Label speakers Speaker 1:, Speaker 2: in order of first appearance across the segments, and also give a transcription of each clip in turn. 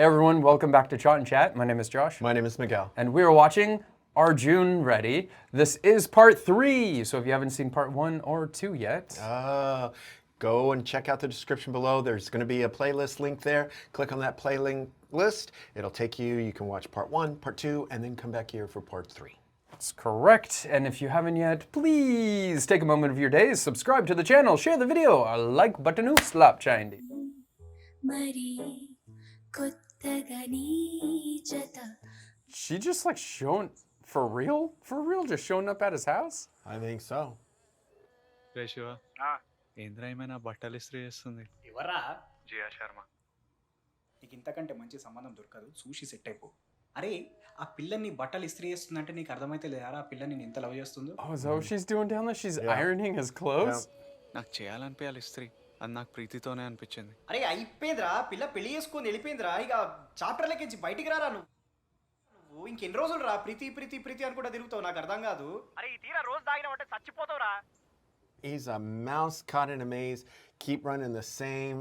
Speaker 1: Hey everyone, welcome back to ChaatNChat. My name is Josh.
Speaker 2: My name is Miguel.
Speaker 1: And we're watching Arjun Reddy. This is part 3, so if you haven't seen part 1 or 2 yet...
Speaker 2: Go and check out the description below. There's going to be a playlist link there. Click on that playlist. It'll take you. You can watch part 1, part 2, and then come back here for part 3.
Speaker 1: That's correct. And if you haven't yet, please take a moment of your day, subscribe to the channel, share the video, a like button slap chayandi. She just like shown for real? For real just showing up at his house?
Speaker 2: I think so.
Speaker 3: Shiva. ఏంద్రా ఏమైనా బట్టలు ఇస్త్రీ చేస్తుంది
Speaker 4: ఎవరా
Speaker 3: జియా శర్మ
Speaker 4: నీకు ఇంతకంటే మంచి సంబంధం దొరకదు చూసి సెట్ అయిపో అరే ఆ పిల్లని బట్టలు ఇస్త్రీ చేస్తుందంటే నీకు అర్థమైతే లేదారా ఆ పిల్లని నేను ఎంత లవ్ చేస్తుందో
Speaker 1: Oh, is that what she's doing down there? She's ironing his clothes?
Speaker 3: నాకు చేయాలనిపించాలి ఇస్త్రీ అది నాకు ప్రీతితోనే అనిపించింది
Speaker 4: అరే అయిపోయిందిరా పిల్ల పెళ్లి చేసుకొని వెళ్ళిపోయిందిరా ఇక చాప్టర్లకి బయటికి రారా నువ్వు ఇంకెన్ని రోజులు రా ప్రీతి ప్రీతి ప్రీతి అని కూడా తిరుగుతావు నాకు అర్థం కాదు అరే ఈ తీరా రోజు తాగినావంటే చచ్చిపోతావురా
Speaker 2: He's a mouse caught in a maze, keep running the same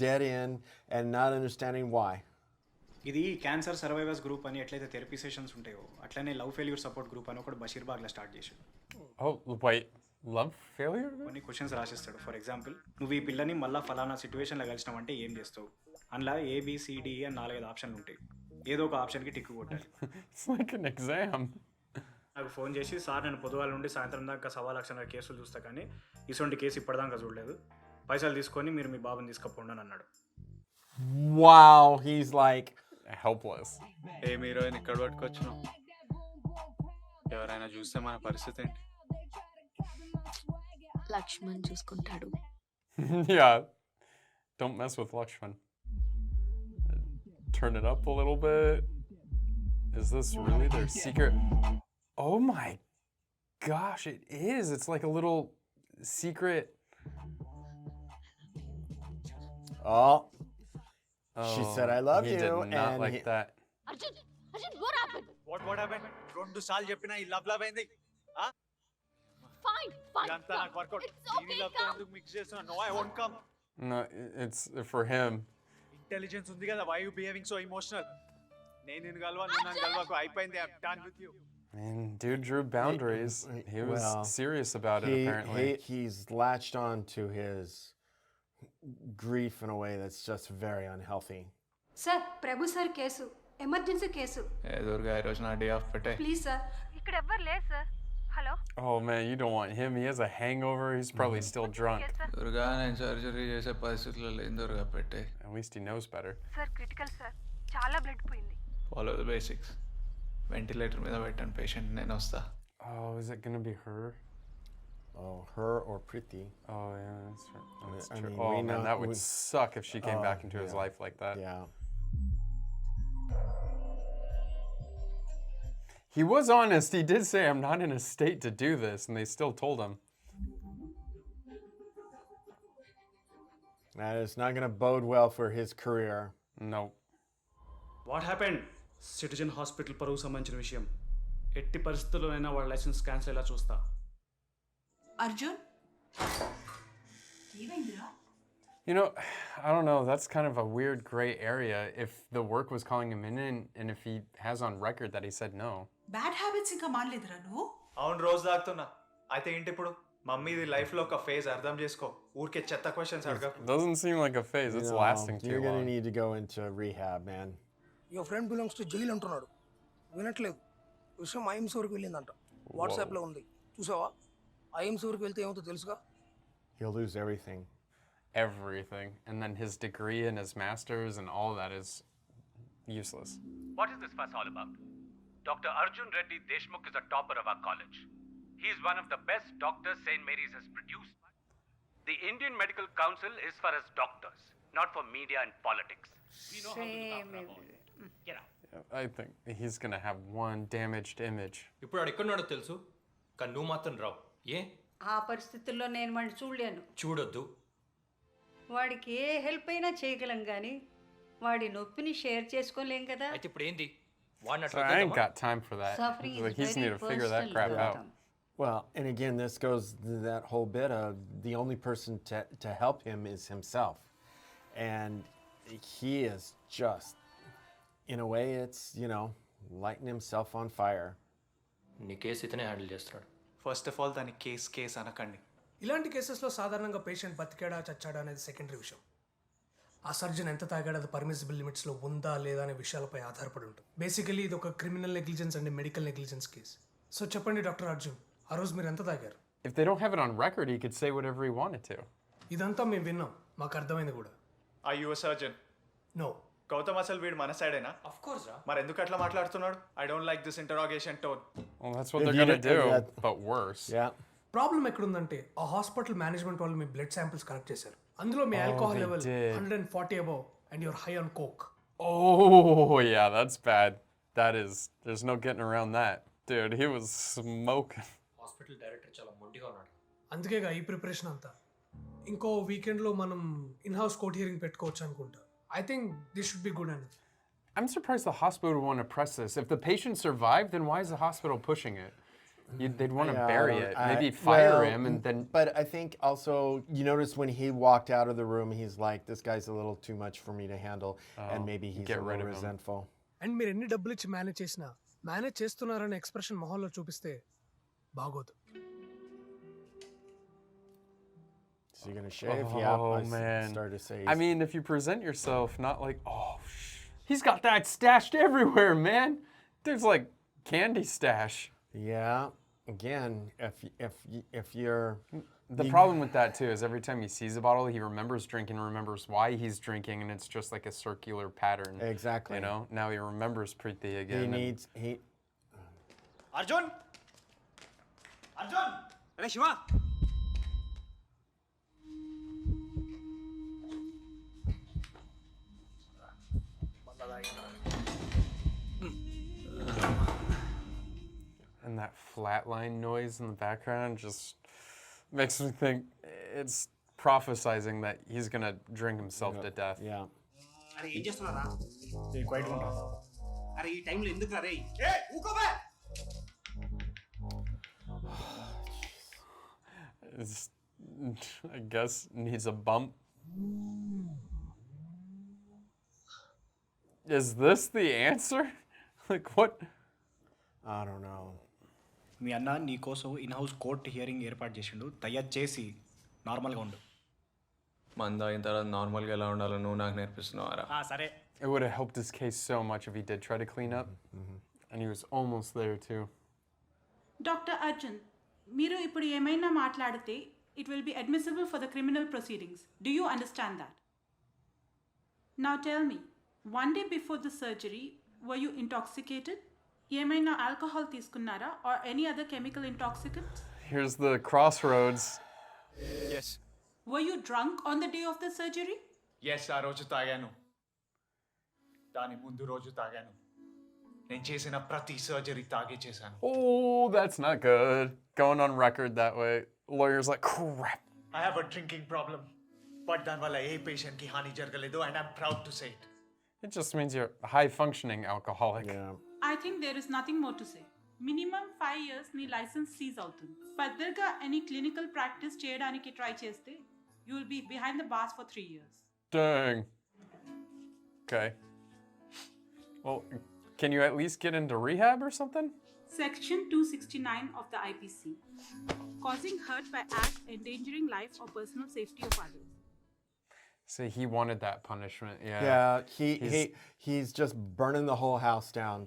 Speaker 2: dead end and not understanding why.
Speaker 4: ఇది క్యాన్సర్ సర్వైవర్స్ గ్రూప్ అని ఎట్లయితే థెరపీ సెషన్స్ ఉంటాయో అట్లనే లవ్ ఫెయిల్యూర్ సపోర్ట్ గ్రూప్ అని ఒకటి బషీర్బాగ్లో స్టార్ట్ చేశాడు.
Speaker 1: Oh, wait. Love failure?
Speaker 4: కొన్ని questions రాసిస్తాడు. For example నువ్వు ఈ పిల్లని మళ్ళీ ఫలానా సిచ్యువేషన్లో కలిసినావంటే ఏం చేస్తావు అందులో ABCD అని 4-5 ఆప్షన్లు ఉంటాయి. ఏదో ఒక ఆప్షన్కి టిక్కు కొట్టాలి.
Speaker 1: It's like an exam.
Speaker 4: నాకు ఫోన్ చేసి సార్ నేను పొద్దుగాల నుండి సాయంత్రం దాకా 1,00,000 కేసులు చూస్తా కానీ ఇటువంటి కేసు ఇప్పటిదాకా చూడలేదు పైసలు తీసుకొని మీరు మీ బాబుని తీసుకుపోండి అని అన్నాడు.
Speaker 2: Wow, he's like
Speaker 1: helpless.
Speaker 3: ఏ హీరోయిన్ ఇక్కడ పట్టుకొచ్చినావు ఎవరైనా చూస్తే మన పరిస్థితి ఏంటి
Speaker 5: లక్ష్మణ్ చూసుకుంటాడు.
Speaker 1: Yeah, don't mess with Lakshman. Turn it up a little bit. Is this really their secret? Oh my gosh, it is. It's like a little secret.
Speaker 2: Oh, she said I love
Speaker 1: he
Speaker 2: you.
Speaker 1: Did not like that.
Speaker 5: Arjun, what happened?
Speaker 3: What happened? 2 సార్లు చెప్పినా ఈ love అయింది
Speaker 5: Fine.
Speaker 3: ఇదంతా నాకు workout
Speaker 5: It's okay, come.
Speaker 3: ఎందుకు mix చేస్తున్నా no I won't come
Speaker 1: No, it's for him.
Speaker 3: Intelligence ఉంది కదా why you behaving so emotional నేను నిన్ను గల్వా నువ్వు నన్ను గల్వాకు అయిపోయింది I am done with you
Speaker 1: Man, dude drew boundaries. He was serious about it, apparently.
Speaker 2: He's latched on to his grief in a way that's just very unhealthy.
Speaker 6: Sir, Prabhu sir case emergency case.
Speaker 3: ఏ దుర్గా ఈ రోజు నా day off పెట్టే
Speaker 6: please sir. ఇక్కడ ఎవ్వరు లేరు సార్. Hello.
Speaker 1: Oh man, you don't want him. He has a hangover. He's probably still drunk.
Speaker 3: Durga నేను సర్జరీ చేసే పరిస్థితుల్లో లేని దుర్గా పెట్టే.
Speaker 1: At least he knows better.
Speaker 6: Sir critical sir. చాలా బ్లడ్ పోయింది.
Speaker 3: Follow the basics. వెంటిలేటర్ మీద పెట్టండి పేషెంట్ నేను వస్తా.
Speaker 1: Oh, is it gonna be her?
Speaker 2: Oh, her or Priti.
Speaker 1: Oh yeah, that's right. That's
Speaker 2: I
Speaker 1: true.
Speaker 2: mean,
Speaker 1: Oh
Speaker 2: we
Speaker 1: man,
Speaker 2: know-
Speaker 1: that would suck if she came back into his
Speaker 2: yeah.
Speaker 1: life like that.
Speaker 2: Yeah.
Speaker 1: He was honest. He did say, "I'm not in a state to do this," and they still told him.
Speaker 2: That is not going to bode well for his career.
Speaker 1: No.
Speaker 4: What happened citizen hospital పరువు సంబంధించిన విషయం ఎట్టి పరిస్థితుల్లోనైనా వాళ్ళ licence cancel అయ్యేలా చూస్తా.
Speaker 6: అర్జున్ ఏమైందిరా?
Speaker 1: You know, I don't know. That's kind of a weird gray area. If the work was calling him in, and if he has on record that he said no.
Speaker 6: Bad habits ఇంకా మానలేదురా నువ్వు?
Speaker 3: అవును రోజు తాగుతున్నా అయితే ఏంటి ఇప్పుడు mummy ఇది life లో ఒక ఫేజ్ అర్థం చేసుకో ఊరికే చెత్త questions అడగకు.
Speaker 1: It doesn't seem like a phase. It's lasting too
Speaker 2: You're going to
Speaker 1: long.
Speaker 2: need to go into rehab, man.
Speaker 7: Your friend belongs to jail అంటున్నాడు వినట్లేదు విషయం ఐఎంసీ వరకు వెళ్ళిందంట వాట్సాప్లో ఉంది చూసావా ఐఎంసీ వరకు వెళ్తే ఏమవుతుందో తెలుసుగా
Speaker 2: He'll lose everything.
Speaker 1: Everything. And then his degree and his master's and all that is useless.
Speaker 8: What is this fuss all about? Dr. Arjun Reddy Deshmukh is a topper of our college. He is one of the best doctors St. Mary's has produced. The Indian Medical Council is for us doctors, not for media and politics. We know how to look after our own. Get out.
Speaker 1: I think he's going to have one damaged image.
Speaker 9: ఇప్పుడు వాడు ఎక్కడున్నాడో తెలుసు కానీ నువ్వు మాత్రం రావు ఏ
Speaker 6: ఆ పరిస్థితుల్లో నేను వాడిని చూడలేను.
Speaker 9: చూడొద్దు
Speaker 6: వాడికి ఏ హెల్ప్ అయినా చేయగలం కానీ వాడి నొప్పిని షేర్ చేసుకోలేం కదా.
Speaker 9: అయితే ఇప్పుడు ఏంది వాడిని
Speaker 1: So I ain't got time for that.
Speaker 6: Suffering is
Speaker 1: Like, he's
Speaker 6: very
Speaker 1: need to figure that
Speaker 6: personal,
Speaker 1: crap out.
Speaker 6: Gautam.
Speaker 2: Well, and again, this goes to that whole bit of the only person to help him is himself. And he is just in a way, it's, lighting himself on fire.
Speaker 9: నీ case ఇతనే handle చేస్తున్నాడు.
Speaker 3: First of all దాన్ని case అనకండి.
Speaker 7: ఇలాంటి కేసెస్లో సాధారణంగా patient బతికాడా చచ్చాడా అనేది secondary విషయం. ఆ సర్జన్ ఎంత తాగాడో అది పర్మిసిబుల్ లిమిట్స్లో ఉందా లేదా అనే విషయాలపై ఆధారపడి ఉంటుంది. బేసికలీ ఇది ఒక criminal negligence and medical negligence case. So చెప్పండి డాక్టర్ అర్జున్, ఆ రోజు మీరు ఎంత తాగారు?
Speaker 1: If they don't have it on record, he could say whatever he wanted to.
Speaker 7: ఇదంతా మేము విన్నాం, మాకు అర్థమైంది కూడా.
Speaker 3: ఐ యు సర్జన్?
Speaker 7: నో.
Speaker 3: గౌతమ్ అసలు వీడు మన సైడేనా?
Speaker 9: ఆఫ్ కోర్స్ రా.
Speaker 3: మరి ఎందుకు అట్లా మాట్లాడుతున్నాడు? I don't like this interrogation tone.
Speaker 1: Well, that's what they're gonna do, but worse.
Speaker 2: Yeah.
Speaker 7: Problem ఎక్కడుందంటే ఆ హాస్పిటల్ మేనేజ్మెంట్ వాళ్ళు మీ బ్లడ్ శాంపిల్స్ కలెక్ట్ చేశారు. అందులో మీ alcohol
Speaker 1: they
Speaker 7: level
Speaker 1: did.
Speaker 7: 140 above and your high on coke.
Speaker 1: Oh, yeah, that's bad. There's no getting around that. Dude, he was smoking.
Speaker 9: Hospital director చాలా మొండిగా ఉన్నాడు.
Speaker 7: అందుకేగా ఈ ప్రిపరేషన్ అంతా. ఇంకో వీకెండ్లో మనం ఇన్ హౌస్ కోర్ట్ హియరింగ్ పెట్టుకోవచ్చు అనుకుంటా. I think this should be good and.
Speaker 1: I'm surprised the hospital would want to press this. If the patient survived, then why is the hospital pushing it? They'd want to bury it. Maybe fire him and then...
Speaker 2: But I think also, you notice when he walked out of the room, he's like, this guy's a little too much for me to handle. And maybe he's
Speaker 1: get
Speaker 2: a
Speaker 1: rid
Speaker 2: little
Speaker 1: of him.
Speaker 2: resentful.
Speaker 7: And మీరు ఎన్ని డబ్బులు ఇచ్చి manage చేసినా manage చేస్తున్నారనే expression మొహంలో చూపిస్తే బాగోదు.
Speaker 2: So you're going to shave?
Speaker 1: Oh,
Speaker 2: Yeah. I
Speaker 1: man.
Speaker 2: started to say.
Speaker 1: I mean, if you present yourself not like, he's got that stashed everywhere, man. There's like candy stash.
Speaker 2: Yeah. Again, if you're...
Speaker 1: The problem with that too is every time he sees a bottle, he remembers drinking, remembers why he's drinking, and it's just like a circular pattern.
Speaker 2: Exactly.
Speaker 1: You know, now he remembers Preeti again.
Speaker 4: Arjun అరే Shiva,
Speaker 1: And that flatline noise in the background just makes me think it's prophesizing that he's gonna drink himself to death.
Speaker 2: Yeah.
Speaker 4: అరే ఏం చేస్తున్నారా? అరే ఈ టైంలో ఎందుకు రే? ఊకోబే.
Speaker 1: It's, I guess needs a bump. Is this the answer? Like what?
Speaker 2: I don't know.
Speaker 4: మీ అన్న నీకోసం in house court hearing ఏర్పాటు చేసిండు. దయచేసి నార్మల్గా ఉండు.
Speaker 10: మంద అయిన తర్వాత నార్మల్గా ఎలా ఉండాలో నువ్వు నాకు నేర్పిస్తున్నావారా?
Speaker 4: సరే.
Speaker 1: It would have helped his case so much if he did try to clean up. And he was almost there too.
Speaker 11: Dr. Arjun, మీరు ఇప్పుడు ఏమైనా మాట్లాడితే it will be admissible for the criminal proceedings. Do you understand that? Now tell me, one day before the surgery, were you intoxicated? ఏమైనా alcohol తీసుకున్నారా or any other chemical intoxicant?
Speaker 1: Here's the crossroads.
Speaker 3: Yes.
Speaker 11: Were you drunk on the day of the surgery?
Speaker 3: Yes, ఆ రోజు తాగాను. దాని ముందు రోజు తాగాను. నేను చేసిన ప్రతి సర్జరీ తాగే చేశాను.
Speaker 1: Oh, that's not good. Going on record that way. Lawyer's like, crap.
Speaker 3: I have a drinking problem. But దానివల్ల ఏ పేషెంట్కి హాని జరగలేదు and I'm proud to say it.
Speaker 1: It just means you're a high-functioning alcoholic.
Speaker 2: Yeah.
Speaker 11: I think there is nothing more to say. Minimum 5 years నీ licence seize అవుతుంది. ఫర్దర్గా any clinical practice చేయడానికి try చేస్తే you will be behind the bars for 3 years.
Speaker 1: Dang. Okay. Well, can you at least get into rehab or something?
Speaker 11: Section 269 of the IPC. Causing hurt by act endangering life or personal safety of others.
Speaker 1: See, he wanted that punishment. Yeah.
Speaker 2: Yeah, he's just burning the whole house down.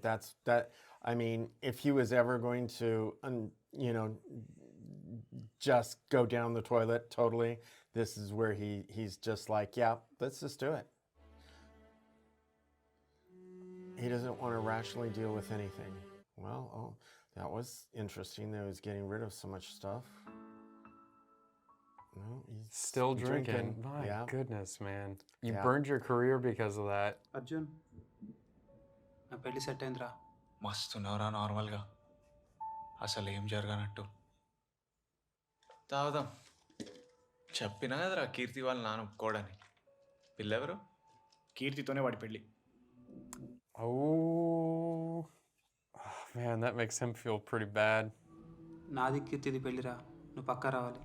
Speaker 2: I mean, if he was ever going to, just go down the toilet totally, this is where he's just like, yeah, let's just do it. He doesn't want to rationally deal with anything. Well, that was interesting that he was getting rid of so much stuff. No, he's
Speaker 1: Still drinking. My goodness, man. You burned your career because of that.
Speaker 4: Arjun, నా పెళ్లి set అయిందిరా.
Speaker 3: మస్తున్నారా నార్మల్గా, అసలు ఏం జరగనట్టు. తాగుదాం. చెప్పినా కదరా కీర్తి వాళ్ళ నాన్న ఒప్పుకోడని. పిల్లెవరు? కీర్తితోనే వాడి పెళ్ళి.
Speaker 1: Oh, man, that makes him feel pretty bad.
Speaker 4: నాది కీర్తిది పెళ్ళిరా, నువ్వు పక్కా రావాలి.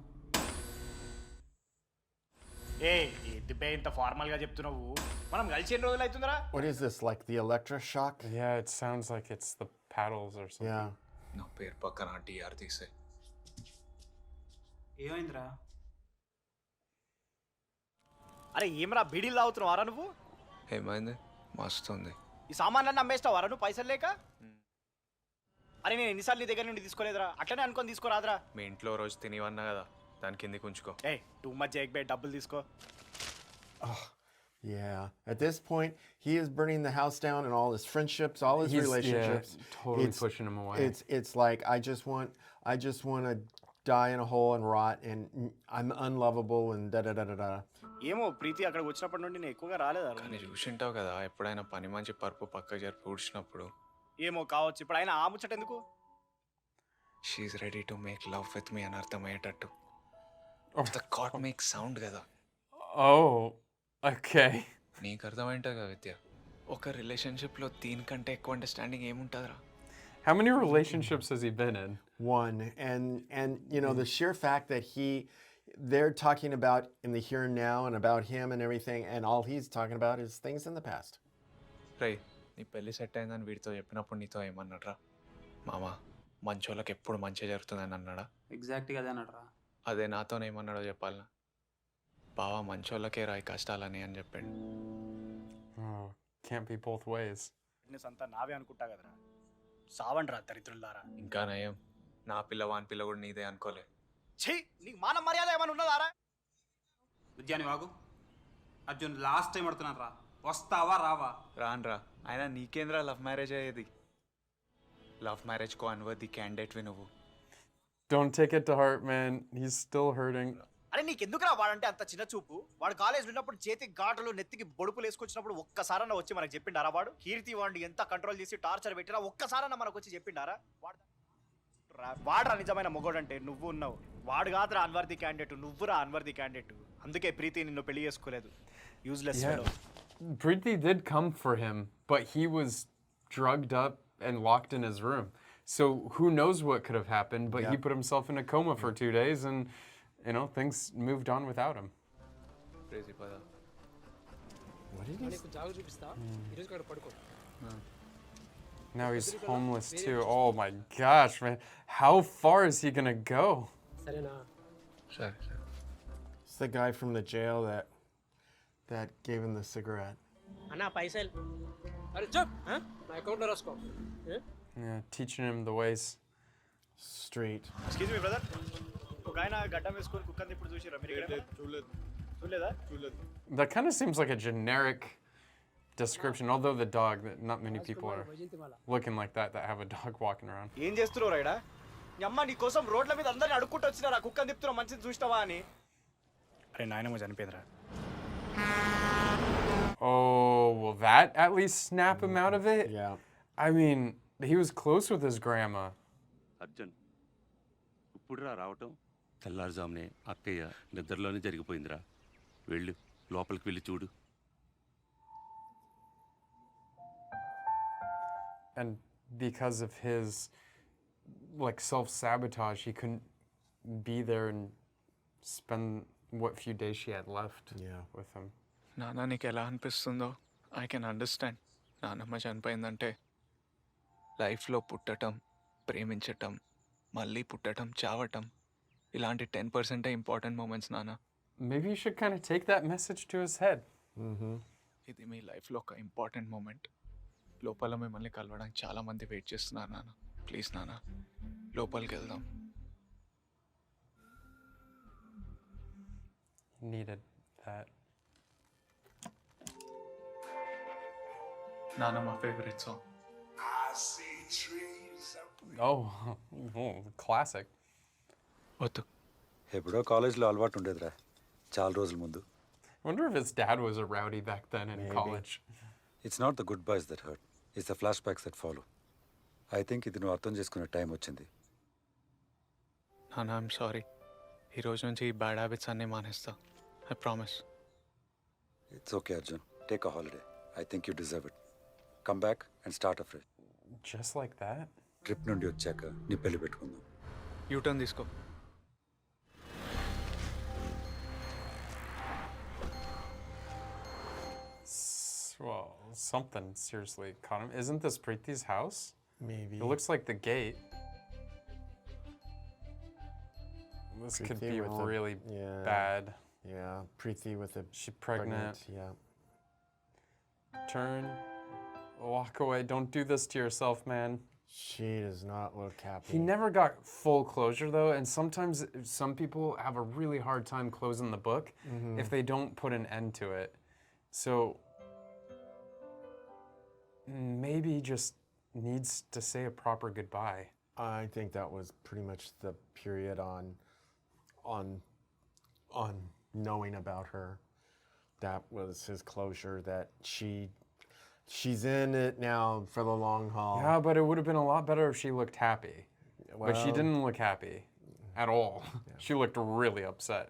Speaker 4: ఏంటి ఏంది బే ఇంత ఫార్మల్గా చెప్తున్నావు? మనం కలిసి ఎన్ని రోజులు అవుతుందిరా?
Speaker 2: What is this, like the electroshock?
Speaker 1: Yeah, it sounds like it's the paddles or something.
Speaker 2: Yeah.
Speaker 3: నా పేరు పక్కన టీఆర్ తీసే.
Speaker 4: ఏమైందిరా? అరే ఏమరా బీడీలు తాగుతున్నావారా నువ్వు?
Speaker 10: ఏమైంది? మస్తు ఉంది.
Speaker 4: ఈ సామాన్లన్నీ అమ్మేస్తావారా నువ్వు పైసలు లేక? అరే నేను ఎన్నిసార్లు నీ దగ్గర నుండి తీసుకోలేదురా, అట్లనే అనుకొని తీసుకోరాదురా.
Speaker 10: మీ ఇంట్లో రోజు తినివన్నా కదా, దాని కిందికి ఉంచుకో.
Speaker 4: ఏ టూ మచ్ జేక్ బే, డబ్బులు తీసుకో.
Speaker 2: Yeah. At this point, he is burning the house down and all his friendships, all his relationships.
Speaker 1: Yeah, totally pushing him away.
Speaker 2: It's like I just want to die in a hole and rot, and I'm unlovable and da da da da da.
Speaker 4: ఏమో ప్రీతి అక్కడికి వచ్చినప్పటి నుండి నేను ఎక్కువగా రాలేదా?
Speaker 10: కానీ చూసింటావు కదా, ఎప్పుడైనా పని మంచి పరుపు పక్క జరిపి ఊడ్చినప్పుడు.
Speaker 4: ఏమో కావచ్చు. ఇప్పుడు ఆయన ఆ ముచ్చట ఎందుకు?
Speaker 10: She ready to make love with me అని అర్థమయ్యేటట్టు. ద కాట్ మేక్ సౌండ్ కదా.
Speaker 1: Oh, okay.
Speaker 10: నీకు అర్థమైంటుంది కదా విద్య, ఒక రిలేషన్షిప్లో దీనికంటే ఎక్కువ understanding ఏముంటుందిరా?
Speaker 1: How many relationships has he been in?
Speaker 2: One. And you know, the sheer fact that they're talking about in the here and now and about him and everything, and all he's talking about is things in the past.
Speaker 10: రే, నీ పెళ్ళి set అయిందని వీడితో చెప్పినప్పుడు నీతో ఏమన్నాడ్రా? మామ, మంచోళ్ళకి ఎప్పుడు మంచి జరుగుతుందని అన్నాడా?
Speaker 12: ఎగ్జాక్ట్గా అదే అన్నాడురా.
Speaker 10: అదే నాతోనేమన్నాడో చెప్పాలనా? బావా మంచోళ్ళకే రాయి కష్టాలని అని చెప్పాడు.
Speaker 1: Oh, can't be both ways.
Speaker 4: అంతా నావే అనుకుంటా కదరా. సావండ్రా దరిద్రులారా.
Speaker 10: ఇంకా నయం, నా పిల్ల వాని పిల్ల కూడా నీదే అనుకోలే.
Speaker 4: ఛీ, నీకు మాన మర్యాద ఏమైనా ఉన్నదారా?
Speaker 12: విద్యాని వాగు. అర్జున్ లాస్ట్ టైం అడుగుతున్నాను రా, వస్తావా రావా?
Speaker 3: రాన్రా. అయినా నీకేంద్రా లవ్ మ్యారేజ్ అయ్యేది? లవ్ మ్యారేజ్కో అన్వర్ది క్యాండిడేట్వి నువ్వు.
Speaker 1: Don't take it to heart, man. He's still hurting.
Speaker 4: అరే నీకెందుకురా వాడంటే అంత చిన్న చూపు? వాడు కాలేజ్ ఉన్నప్పుడు చేతికి గాటలు నెత్తికి బొడుపులు వేసుకొచ్చినప్పుడు ఒక్కసారన్నా వచ్చి మనకు చెప్పిండారా? వాడు కీర్తి వాడిని ఎంత కంట్రోల్ చేసి టార్చర్ పెట్టినా ఒక్కసారన్నా మనకు వచ్చి చెప్పిండారా? వాడురా నిజమైన మొగోడు అంటే. నువ్వు ఉన్నావు. వాడు కాదురా అన్వర్ది క్యాండిడేట్, నువ్వురా అన్వర్ది క్యాండిడేట్. అందుకే ప్రీతి నిన్ను పెళ్లి చేసుకోలేదు. Useless fellow.
Speaker 1: Preeti did come for him, but he was drugged up and locked in his room. So who knows what could have happened, but he put himself in a coma for 2 days and, you know, things moved on without him.
Speaker 10: Crazy pada.
Speaker 2: What did he
Speaker 1: Now he's homeless too. Oh my gosh, man. How far is he gonna go?
Speaker 10: Sure.
Speaker 2: It's the guy from the jail that gave him the cigarette.
Speaker 13: అన్నా పైసలు. అరే చెప్ నా అకౌంట్లో రాసుకో.
Speaker 1: Yeah, teaching him the ways.
Speaker 2: Street.
Speaker 4: Excuse me brother, ఒక ఆయన గడ్డం వేసుకొని కుక్కని ఇప్పుడు చూసిరా మీరు? ఇక్కడ చూడలేదా?
Speaker 1: That kind of seems like a generic description, although the dog, not many people are looking like that have a dog walking around.
Speaker 4: ఏం చేస్తున్నావు రైడా? నీ అమ్మ నీ కోసం రోడ్ల మీద అందరిని అడుక్కుంటూ వచ్చినారా కుక్కని తిప్పుతున్నావు మంచిది చూసినావా అని? అరే నాయనమ్మ చనిపోయిందిరా.
Speaker 1: Oh, will that at least snap him out of it?
Speaker 2: Yeah.
Speaker 1: I mean, he was close with his grandma.
Speaker 14: Arjun, ఇప్పుడు రావటం తెల్లారుజామునే అక్కయ్య నిద్రలోనే జరిగిపోయిందిరా. వెళ్ళు, లోపలికి వెళ్ళి చూడు.
Speaker 1: And because of his like self-sabotage, he couldn't be there and spend what few days she had left with him.
Speaker 10: నాన్న నీకు ఎలా అనిపిస్తుందో ఐ కెన్ అండర్స్టాండ్. నాన్నమ్మ చనిపోయిందంటే లైఫ్లో పుట్టటం, ప్రేమించటం, మళ్ళీ పుట్టటం, చావటం, ఇలాంటి 10% ఇంపార్టెంట్ మూమెంట్స్ నాన్న.
Speaker 1: Maybe you should kind of take that message to his head.
Speaker 10: ఇది మీ లైఫ్లో ఒక ఇంపార్టెంట్ మూమెంట్. లోపల మిమ్మల్ని కలవడానికి చాలామంది వెయిట్ చేస్తున్నారు నాన్న. ప్లీజ్ నాన్న, లోపలికి వెళ్దాం.
Speaker 1: Needed that.
Speaker 10: నాన్న మా ఫేవరెట్ సాంగ్.
Speaker 1: Oh, classic.
Speaker 10: వద్దు.
Speaker 15: ఎప్పుడో కాలేజ్లో అలవాటు ఉండేదిరా, చాలా రోజుల ముందు.
Speaker 1: I wonder if his dad was a rowdy back then in college.
Speaker 15: It's not the good boys that hurt, it's the flash backs that follow. I think ఇది నువ్వు అర్థం చేసుకునే టైం వచ్చింది.
Speaker 10: నాన్న ఐఎమ్ సారీ. ఈ రోజు నుంచి ఈ బ్యాడ్ హ్యాబిట్స్ అన్నీ మానేస్తా. I promise.
Speaker 15: It's okay Arjun, take a holiday. I think you deserve it. Come back and start afresh.
Speaker 1: Just like that?
Speaker 15: Trip నుండి వచ్చాక నీ పెళ్లి పెట్టుకుందాం.
Speaker 10: యూటర్న్ తీసుకో.
Speaker 1: Well, something seriously caught him. Isn't this Preeti's house?
Speaker 2: Maybe.
Speaker 1: It looks like the gate. This could
Speaker 2: Preeti
Speaker 1: be
Speaker 2: with a-
Speaker 1: really
Speaker 2: yeah.
Speaker 1: bad.
Speaker 2: Yeah, Preeti with a
Speaker 1: She pregnant.
Speaker 2: Yeah.
Speaker 1: Turn. Walk away. Don't do this to yourself, man.
Speaker 2: She does not look happy.
Speaker 1: He never got full closure, though, and sometimes some people have a really hard time closing the book if they don't put an end to it. So maybe he just needs to say a proper goodbye.
Speaker 2: I think that was pretty much the period on knowing about her. That was his closure, that she's in it now for the long haul.
Speaker 1: Yeah, but it would have been a lot better if she looked happy. But she
Speaker 2: Well-
Speaker 1: didn't look happy at all. She looked really upset.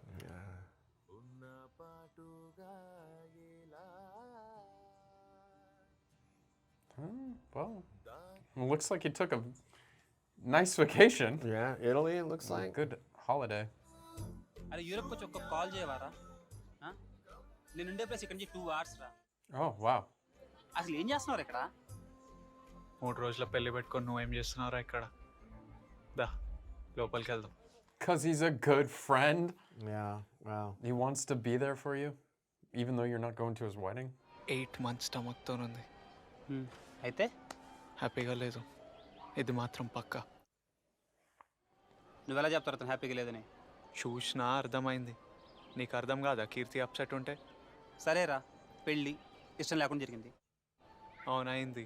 Speaker 1: Well, it looks like he took a nice vacation.
Speaker 2: Yeah, Italy, it looks like.
Speaker 1: Good holiday.
Speaker 12: అరే యూరప్కి వచ్చి ఒక్క call చేయవారా నేను ఉండే place ఇక్కడి నుంచి 2 hours రా.
Speaker 1: Oh, wow.
Speaker 12: అసలు ఏం చేస్తున్నారు ఇక్కడ?
Speaker 3: 3 రోజుల పెళ్లి పెట్టుకొని నువ్వేం చేస్తున్నారా ఇక్కడ? దా లోపలికి వెళ్దాం.
Speaker 1: Because he's a good friend.
Speaker 2: Yeah, wow.
Speaker 1: He wants to be there for you, even though you're not going to his wedding.
Speaker 10: 8 months స్టమక్తో ఉంది.
Speaker 12: అయితే
Speaker 10: హ్యాపీగా లేదు. ఇది మాత్రం పక్కా.
Speaker 12: నువ్వు ఎలా చెప్తారు అతను హ్యాపీగా లేదని?
Speaker 10: చూసినా అర్థమైంది. నీకు అర్థం కాదా కీర్తి అప్సెట్ ఉంటే?
Speaker 12: సరేరా పెళ్ళి ఇష్టం లేకుండా జరిగింది.
Speaker 10: అవునైంది.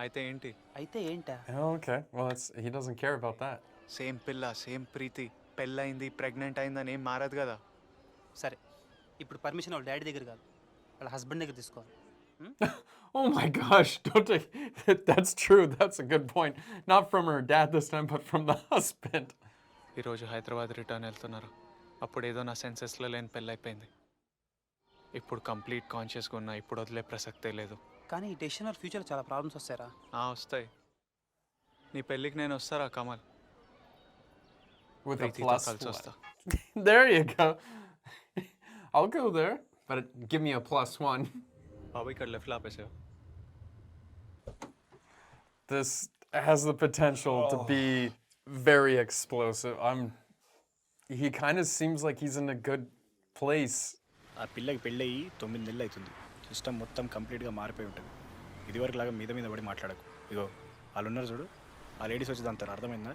Speaker 10: అయితే ఏంటి?
Speaker 12: అయితే ఏంటా?
Speaker 1: Okay, well, he doesn't care about that.
Speaker 10: Same పిల్ల సేమ్ ప్రీతి పెళ్ళయింది ప్రెగ్నెంట్ అయిందని ఏం మారదు కదా.
Speaker 12: సరే ఇప్పుడు పర్మిషన్ వాళ్ళ డాడీ దగ్గర కాదు వాళ్ళ హస్బెండ్ దగ్గర తీసుకోవాలి.
Speaker 1: Oh my gosh, don't take... That's true, that's a good point. Not from her dad this time, but from the husband.
Speaker 10: ఈరోజు హైదరాబాద్ రిటర్న్ వెళ్తున్నారు. అప్పుడు ఏదో నా సెన్సెస్లో లేని పెళ్ళైపోయింది. ఇప్పుడు కంప్లీట్ కాన్షియస్గా ఉన్నా. ఇప్పుడు వదిలే ప్రసక్తే లేదు.
Speaker 12: కానీ ఈ డెసిషన్ ఆర్ ఫ్యూచర్ చాలా ప్రాబ్లమ్స్ వస్తారా?
Speaker 10: వస్తాయి. నీ పెళ్ళికి నేను వస్తారా కమల్?
Speaker 1: With a
Speaker 10: ప్రీతితో
Speaker 1: plus
Speaker 10: కలిసి
Speaker 1: one.
Speaker 10: వస్తా.
Speaker 1: There you go. I'll go there, but give me a +1.
Speaker 10: బాబు ఇక్కడ లెఫ్ట్లో ఆపేసావు.
Speaker 1: This has the potential to be very explosive. He kind of seems like he's in a good place.
Speaker 16: ఆ పిల్లకి పెళ్ళయి 9 నెలలు అవుతుంది. సిస్టమ్ మొత్తం కంప్లీట్గా మారిపోయి ఉంటుంది. ఇదివరకు లాగా మీద మీద పడి మాట్లాడకు. ఇగో వాళ్ళు ఉన్నారు చూడు, ఆ లేడీస్ వచ్చి దాంతో అర్థమైందా?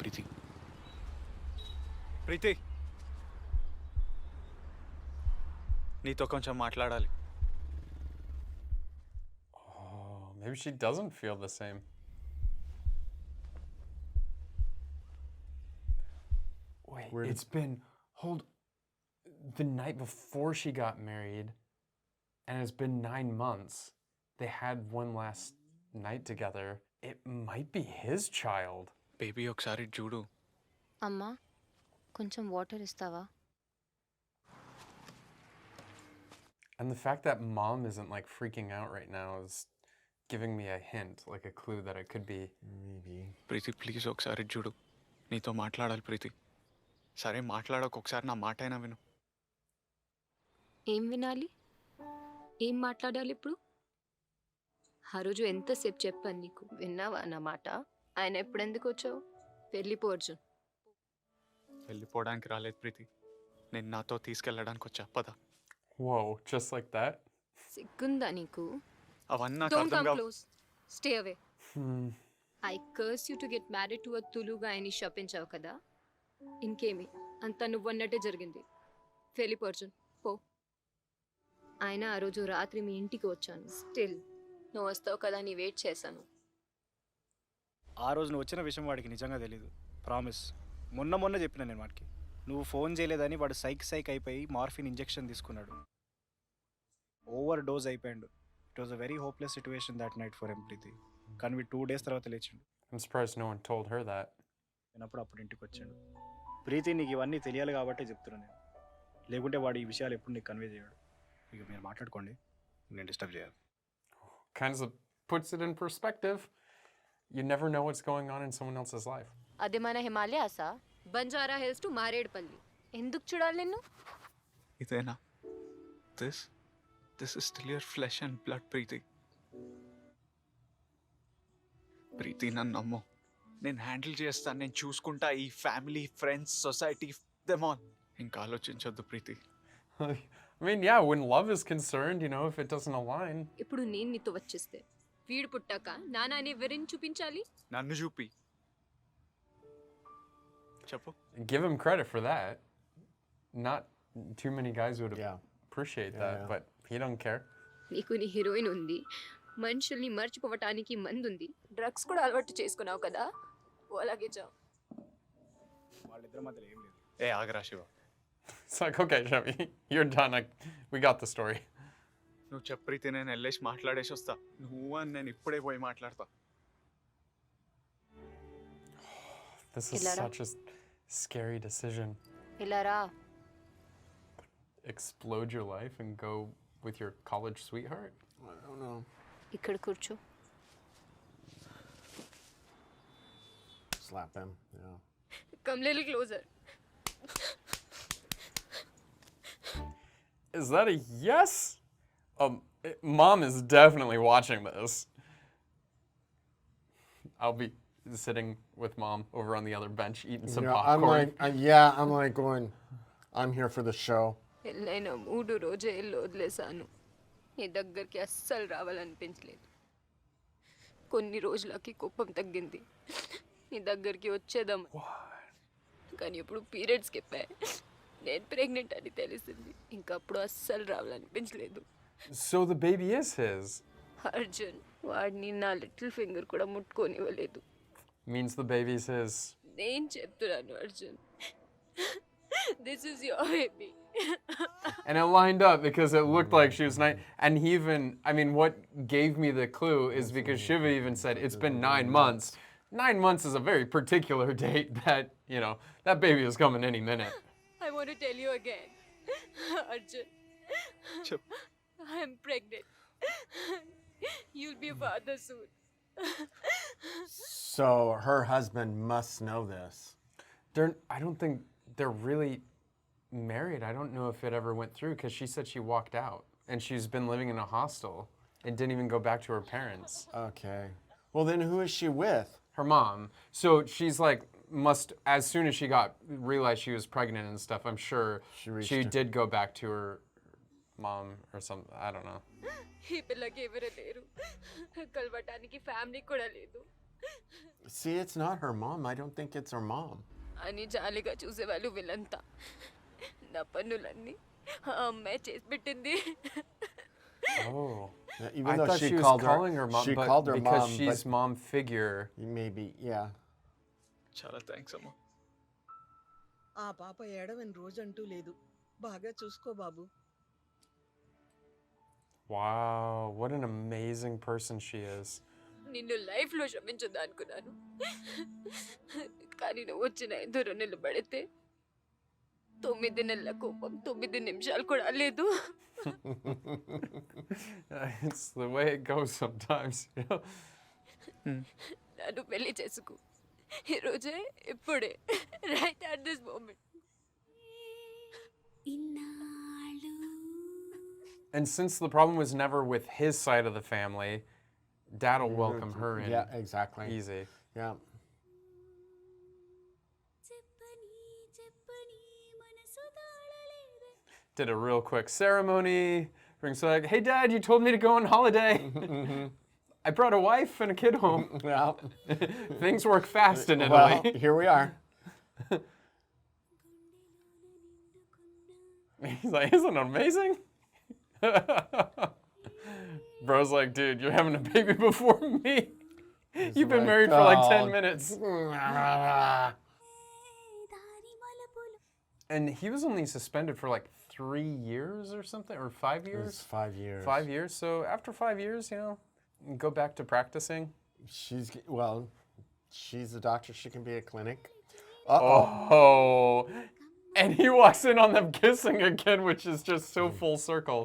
Speaker 16: ప్రీతి
Speaker 10: ప్రీతి నీతో కొంచెం మాట్లాడాలి.
Speaker 1: Oh, maybe she doesn't feel the same. Wait, it's been the night before she got married, and it's been 9 months. They had one last night together. It might be his child.
Speaker 10: Baby ఒకసారి చూడు.
Speaker 5: అమ్మా కొంచెం water ఇస్తావా?
Speaker 1: And the fact that mom isn't like freaking out right now is giving me a hint, like a clue that it could be maybe.
Speaker 10: Preethi please ఒకసారి చూడు. నీతో మాట్లాడాలి ప్రీతి. సరే మాట్లాడక ఒకసారి నా మాట అయినా విను.
Speaker 5: ఏం వినాలి? ఏం మాట్లాడాలి ఇప్పుడు? ఆ రోజు ఎంతసేపు చెప్పాను నీకు, విన్నావా నా మాట? ఆయన ఎప్పుడు ఎందుకు వచ్చావు? వెళ్ళిపో అర్జున్.
Speaker 10: వెళ్ళిపోవడానికి రాలేదు ప్రీతి, నేను నాతో తీసుకెళ్ళడానికి వచ్చా. పద.
Speaker 1: Whoa, just like that?
Speaker 5: సిగ్గుందా నీకు?
Speaker 10: అవన్నీ నాకు
Speaker 5: Don't
Speaker 10: అర్థం
Speaker 5: come
Speaker 10: కావు.
Speaker 5: close. Stay away. I curse you to get married to a Tulu guy అని శపించావు కదా. ఇంకేమి అంతా నువ్వన్నట్టే జరిగింది. వెళ్ళిపో అర్జున్, పో. ఆయన ఆ రోజు రాత్రి మీ ఇంటికి వచ్చాను. స్టిల్ నువ్వు వస్తావు కదా అని వెయిట్ చేశాను.
Speaker 16: ఆ రోజు నువ్వు వచ్చిన విషయం వాడికి నిజంగా తెలీదు. ప్రామిస్. మొన్న చెప్పిన నేను వాడికి. నువ్వు ఫోన్ చేయలేదని వాడు సైక్ అయిపోయి మార్ఫిన్ ఇంజెక్షన్ తీసుకున్నాడు. ఓవర్ డోస్ అయిపోయాడు. It was a very hopeless situation that night for him Preethi. కానీ 2 days తర్వాత లేచిండు.
Speaker 1: I'm surprised no one told her that.
Speaker 16: నేను అప్పుడు ఇంటికి వచ్చాడు. ప్రీతి నీకు ఇవన్నీ తెలియాలి కాబట్టి చెప్తున్నాను నేను. లేకుంటే వాడు ఈ విషయాలు ఎప్పుడు నీకు కన్వే చేయడు. ఇక మీరు మాట్లాడుకోండి, నేను డిస్టర్బ్ చేయాలి.
Speaker 1: Kind of puts it in perspective. You never know what's going on in someone else's life.
Speaker 5: అది మన హిమాలయాసా? Banjara hills to Maredpally. ఎందుకు చూడాలి నిన్ను?
Speaker 10: ఇదేనా? This is still your flesh and blood, Preeti. ప్రీతి నన్ను నమ్ము, నేను హ్యాండిల్ చేస్తాను, నేను చూసుకుంటా. ఈ family, friends, society, them all. ఇంకా ఆలోచించొద్దు ప్రీతి.
Speaker 1: I mean, yeah, when love is concerned, you know, if it doesn't align.
Speaker 5: ఇప్పుడు నేను నీతో వచ్చేస్తే వీడు పుట్టాక నాన్న అనే వెరిని చూపించాలి.
Speaker 10: నన్ను చూపి చెప్పు.
Speaker 1: Give him credit for that. Not too many guys would appreciate that, but he don't care.
Speaker 5: నీకు నీ హీరోయిన్ ఉంది, మనుషుల్ని మర్చిపోవటానికి మందుంది, డ్రగ్స్ కూడా అలవాటు చేసుకున్నావు కదా, ఓ అలాగే చావు.
Speaker 16: వాళ్ళిద్దరి మధ్యలో ఏం లేదు.
Speaker 10: ఏ ఆగరా Shiva.
Speaker 1: It's like, okay, Chevy, you're done. We got the story.
Speaker 10: నువ్వు చెప్పు ప్రీతి, నేను వెళ్ళేసి మాట్లాడేసి వస్తా. నువ్వు అని నేను ఇప్పుడే పోయి మాట్లాడతా.
Speaker 1: This is such a scary decision.
Speaker 5: ఇలా రా.
Speaker 1: Explode your life and go with your college sweetheart?
Speaker 2: I don't know.
Speaker 5: ఇక్కడ కూర్చో.
Speaker 2: Slap him, yeah.
Speaker 5: Come little closer.
Speaker 1: Is that a yes? Mom is definitely watching this. I'll be sitting with Mom over on the other bench eating some popcorn.
Speaker 2: I'm like going, I'm here for the show.
Speaker 5: ఎల్లైనా 3 రోజే ఇల్లు వదిలేశాను. నీ దగ్గరికి అస్సలు రావాలనిపించలేదు. కొన్ని రోజులకి కోపం తగ్గింది, నీ దగ్గరికి వచ్చేద్దాం. కానీ ఇప్పుడు పీరియడ్స్ కిప్పా, నేను ప్రెగ్నెంట్ అని తెలిసింది. ఇంకా అప్పుడు అస్సలు రావాలనిపించలేదు.
Speaker 1: So the baby is his?
Speaker 5: Arjun వాడిని నా లిటిల్ ఫింగర్ కూడా ముట్టుకోనివ్వలేదు.
Speaker 1: Means the baby's his.
Speaker 5: నేను చెప్తున్నాను Arjun, this is your baby.
Speaker 1: And it lined up because it looked like she was and he even, I mean, what gave me the clue is because Shiva even said it's been 9 months. 9 months is a very particular date that, you know, that baby is coming any minute.
Speaker 5: I want to tell you again, Arjun. I am pregnant. You'll be a father soon.
Speaker 2: So her husband must know this.
Speaker 1: I don't think they're really married. I don't know if it ever went through because she said she walked out and she's been living in a hostel and didn't even go back to her parents.
Speaker 2: Okay. Well, then who is she with?
Speaker 1: Her mom. So she's like, as soon as she realized she was pregnant and stuff, I'm sure she did go back to her mom or something. I don't know.
Speaker 5: ఈ పిల్లకి ఎవరు లేరు, కలవటానికి family కూడా లేదు.
Speaker 2: See, it's not her mom. I don't think it's her mom.
Speaker 5: అని జాలిగా చూసేవాళ్ళు వీళ్ళంతా. నా పనులన్నీ ఆ అమ్మాయి చేసి పెట్టింది.
Speaker 1: Oh.
Speaker 2: Yeah, even
Speaker 1: I
Speaker 2: though
Speaker 1: thought she was calling her mom, but
Speaker 2: called her
Speaker 1: because
Speaker 2: mom,
Speaker 1: she's mom figure.
Speaker 2: Maybe, yeah.
Speaker 10: చాలా థ్యాంక్స్ అమ్మా.
Speaker 17: ఆ పాప ఏడవని రోజంటూ లేదు. బాగా చూసుకో బాబు.
Speaker 1: Wow, what an amazing person she is.
Speaker 5: నిన్ను లైఫ్లో క్షమించొద్దు అనుకున్నాను, కానీ నువ్వు వచ్చిన ఎదురు నిలబడితే 9 నెలల కోపం 9 నిమిషాలు కూడా లేదు.
Speaker 1: It's the way it goes sometimes, you know.
Speaker 5: నన్ను పెళ్లి చేసుకో ఈరోజే, ఇప్పుడే, right at this moment.
Speaker 1: And since the problem was never with his side of the family, Dad will welcome her in.
Speaker 2: Yeah, exactly.
Speaker 1: Easy.
Speaker 2: Yeah.
Speaker 1: Did a real quick ceremony. Brings like, hey Dad, you told me to go on holiday. I brought a wife and a kid home.
Speaker 2: Yeah.
Speaker 1: Things work fast in Italy.
Speaker 2: Well, here we are.
Speaker 1: He's like, isn't it amazing? Bro's like, dude, you're having a baby before me. You've been married for like 10 minutes. And he was only suspended for like 3 years or something, or 5 years?
Speaker 2: It was 5 years.
Speaker 1: 5 years. So after 5 years, you know, go back to practicing.
Speaker 2: She's a doctor. She can be a clinic.
Speaker 1: Oh. And he walks in on them kissing again, which is just so full circle.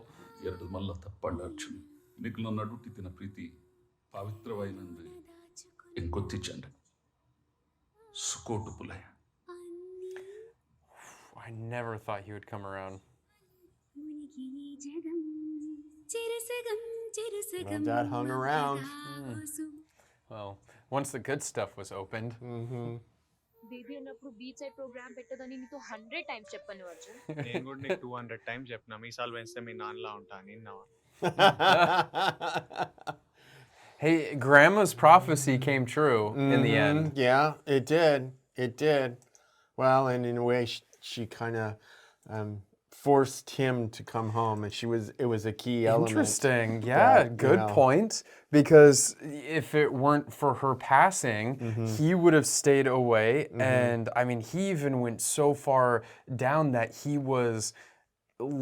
Speaker 18: ಎರಡು ಮಲ್ಲ ತಪ್ಪಂಡ ಅರ್ಜುನ್ నీకు నన్ను అడుగుతిన ప్రీతి పవిత్రమైనది ఇంకొత్తిచ్చండి సుకోటు పులయ.
Speaker 1: I I never thought he would come around.
Speaker 2: Well, Dad hung around.
Speaker 1: Well, once the good stuff was opened.
Speaker 5: Baby అన్నప్పుడు beach side programme పెట్టదని నీతో 100 times చెప్పాను అర్జున్.
Speaker 16: నేను కూడా నీకు 200 టైమ్స్ చెప్పినా మీసాలు పెంచితే మీ నాన్నలా ఉంటా నిన్నవా.
Speaker 1: Hey, Grandma's prophecy came true in the end.
Speaker 2: Yeah, it did. It did. Well, and in a way, she kind of forced him to come home, and it was a key element.
Speaker 1: Interesting. Yeah, good point. Because if it weren't for her passing, he would have stayed away. And I mean, he even went so far down that he was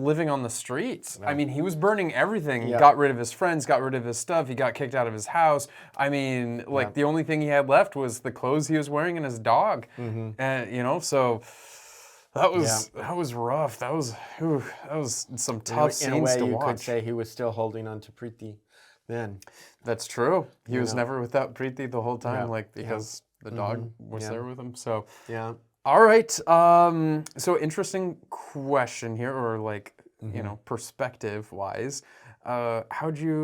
Speaker 1: living on the streets. I mean, he was burning everything. Got rid of his friends, got rid of his stuff. He got kicked out of his house. I mean, like the only thing he had left was the clothes he was wearing and his dog. And you know, so that was rough. That was some tough scenes to watch.
Speaker 2: In a way, you could say he was still holding on to Preeti then.
Speaker 1: That's true. He was never without Preeti the whole time, like because the dog was there with him. So all right. So interesting question here, or like you know, perspective wise. How'd you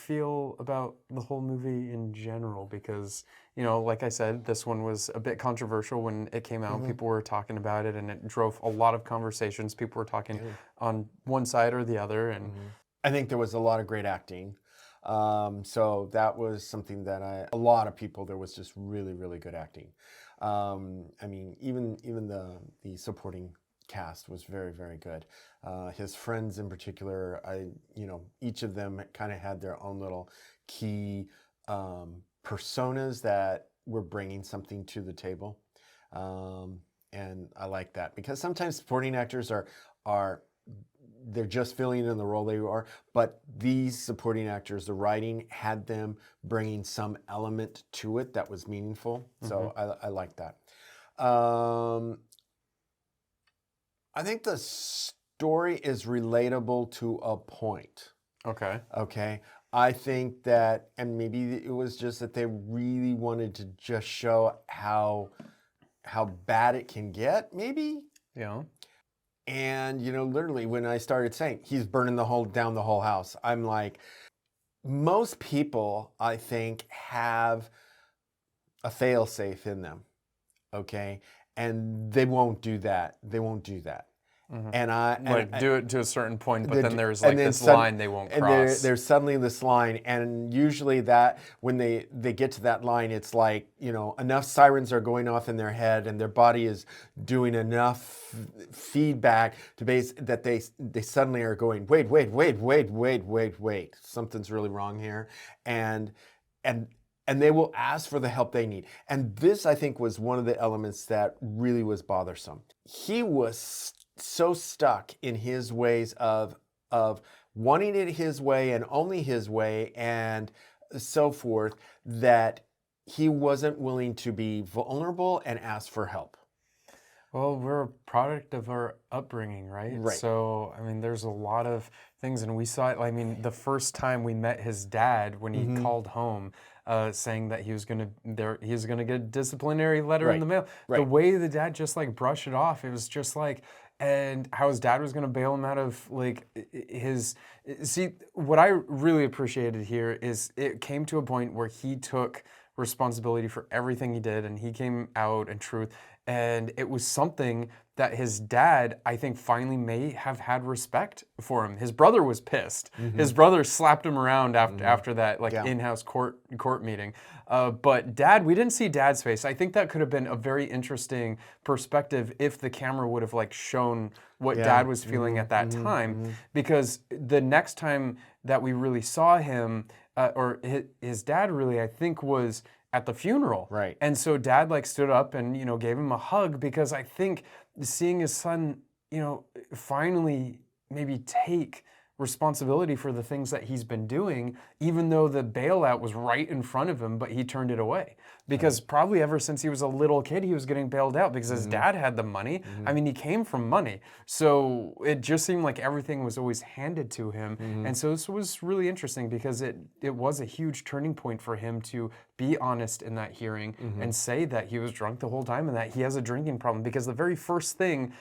Speaker 1: feel about the whole movie in general? Because you know, like I said, this one was a bit controversial when it came out. People were talking about it, and it drove a lot of conversations. People were talking on one side or the other, and
Speaker 2: I think there was a lot of great acting. So that was something that a lot of people, there was just really, really good acting. I mean, even the supporting cast was very, very good. His friends in particular, you know, each of them kind of had their own little key personas that were bringing something to the table. And I like that, because sometimes supporting actors are they're just filling in the role they are, but these supporting actors, the writing had them bringing some element to it that was meaningful. So I like that. I think the story is relatable to a point. Okay. I think that, and maybe it was just that they really wanted to just show how bad it can get, maybe.
Speaker 1: Yeah.
Speaker 2: And, you know, literally when I started saying he's burning down the whole house, I'm like, most people, I think, have a fail-safe in them, okay? And they won't do that. They won't do that. And
Speaker 1: do it to a certain point, but then there's like this line they won't cross.
Speaker 2: And there's suddenly this line, and usually that when they get to that line, it's like, you know, enough sirens are going off in their head, and their body is doing enough feedback to base that they suddenly are going, wait, something's really wrong here, and they will ask for the help they need. And this, I think, was one of the elements that really was bothersome. He was so stuck in his ways of wanting it his way and only his way and so forth, that he wasn't willing to be vulnerable and ask for help.
Speaker 1: Well, we're a product of our upbringing, right? So, I mean, there's a lot of things, and we saw it. I mean, the first time we met his dad when he called home, saying that he was gonna get a disciplinary letter in the mail. The way the dad just like brushed it off, it was just like, and how his dad was gonna bail him out of like his. See, what I really appreciated here is it came to a point where he took responsibility for everything he did, and he came out in truth. And it was something that his dad, I think, finally may have had respect for him. His brother was pissed. His brother slapped him around after that like in-house court meeting. But Dad, we didn't see Dad's face. I think that could have been a very interesting perspective if the camera would have like shown what Dad was feeling at that time. Because the next time that we really saw him, or his dad really, I think, was at the funeral. And so Dad like stood up and, you know, gave him a hug, because I think seeing his son, you know, finally maybe take responsibility for the things that he's been doing, even though the bailout was right in front of him, but he turned it away. Because probably ever since he was a little kid, he was getting bailed out because his dad had the money. I mean, he came from money. So it just seemed like everything was always handed to him. And so this was really interesting, because it was a huge turning point for him to be honest in that hearing and say that he was drunk the whole time and that he has a drinking problem. Because the very first thing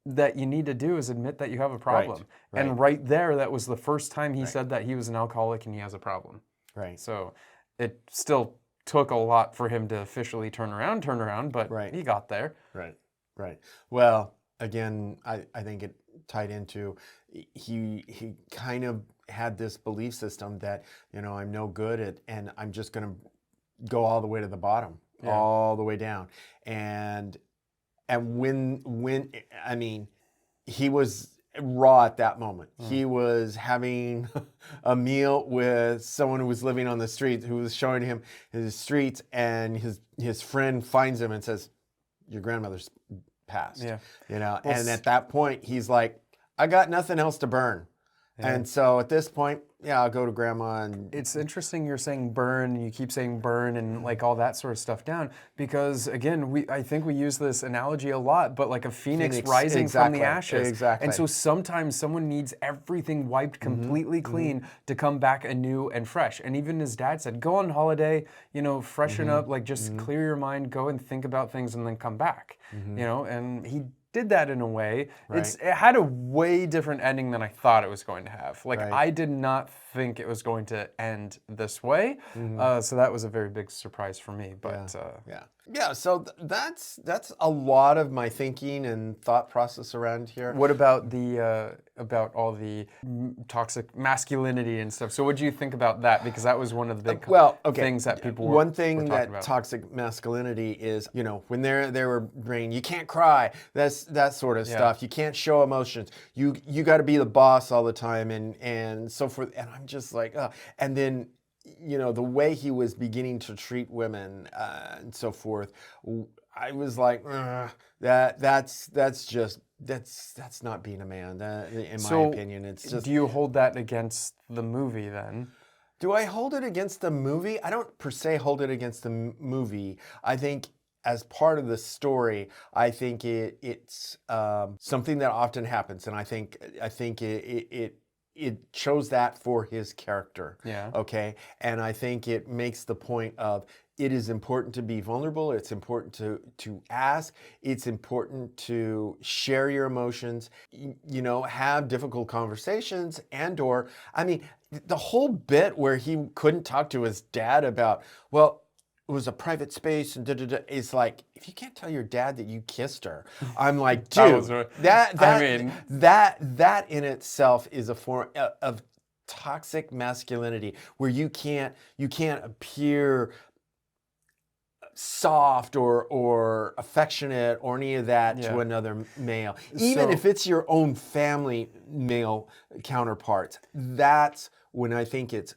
Speaker 1: that you need to do is admit that you have a problem.
Speaker 2: Right.
Speaker 1: And right there, that was the first time he said that he was an alcoholic and he has a problem.
Speaker 2: Right.
Speaker 1: So it still took a lot for him to officially turn around, but he got there.
Speaker 2: Right. Well, again, I think it tied into he kind of had this belief system that, you know, I'm no good at, and I'm just going to go all the way to the bottom, all the way down. And when I mean, he was raw at that moment. He was having a meal with someone who was living on the street, who was showing him his streets, and his friend finds him and says, "Your grandmother's passed."
Speaker 1: Yeah.
Speaker 2: You know,
Speaker 1: Well,
Speaker 2: and at that point, he's like, "I got nothing else to burn."
Speaker 1: Yeah.
Speaker 2: And so at this point, I'll go to grandma. And
Speaker 1: it's interesting you're saying burn, and you keep saying burn and like all that sort of stuff down, because again, I think we use this analogy a lot, but like a phoenix rising from the ashes.
Speaker 2: Exactly.
Speaker 1: And so sometimes someone needs everything wiped completely clean to come back anew and fresh. And even his dad said, go on holiday, you know, freshen up, like just clear your mind, go and think about things and then come back. You know, and he did that in a way. It had a way different ending than I thought it was going to have. Like I did not think it was going to end this way. So that was a very big surprise for me. But
Speaker 2: so that's a lot of my thinking and thought process around here.
Speaker 1: What about the about all the toxic masculinity and stuff? So what do you think about that? Because that was one of the big things that people were
Speaker 2: One thing
Speaker 1: were
Speaker 2: that
Speaker 1: talking about.
Speaker 2: toxic masculinity is, you know, when they were bringing, you can't cry, that sort of stuff. You can't show emotions. You got to be the boss all the time and so forth. And I'm just like, and then, you know, the way he was beginning to treat women and so forth, I was like, that's not being a man. In my opinion, it's just.
Speaker 1: Do you hold that against the movie then?
Speaker 2: Do I hold it against the movie? I don't per se hold it against the movie. I think as part of the story, I think it's something that often happens, and I think it chose that for his character.
Speaker 1: Yeah.
Speaker 2: Okay. And I think it makes the point of it is important to be vulnerable. It's important to ask. It's important to share your emotions, you know, have difficult conversations or, I mean, the whole bit where he couldn't talk to his dad about, well, it was a private space and it's like, if you can't tell your dad that you kissed her, I'm like, dude, that in itself is a form of toxic masculinity where you can't appear soft or affectionate or any of that to another male, even if it's your own family male counterparts. That's when I think it's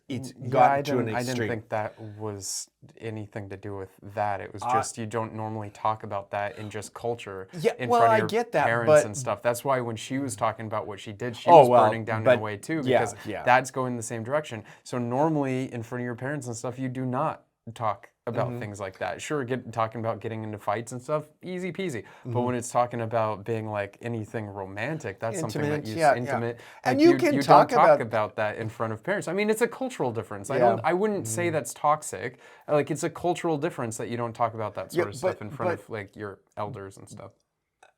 Speaker 2: gotten to an extreme.
Speaker 1: I didn't think that was anything to do with that. It was just you don't normally talk about that in just culture in front of your parents and stuff. That's why when she was talking about what she did, she was burning down in a way too, because that's going the same direction. So normally in front of your parents and stuff, you do not talk about things like that. Sure, talking about getting into fights and stuff, easy peasy. But when it's talking about being like anything romantic, that's something that you intimate. Like
Speaker 2: and you can talk
Speaker 1: about that in front of parents. I mean, it's a cultural difference. I wouldn't say that's toxic. Like it's a cultural difference that you don't talk about that sort of stuff in front of like your elders and stuff.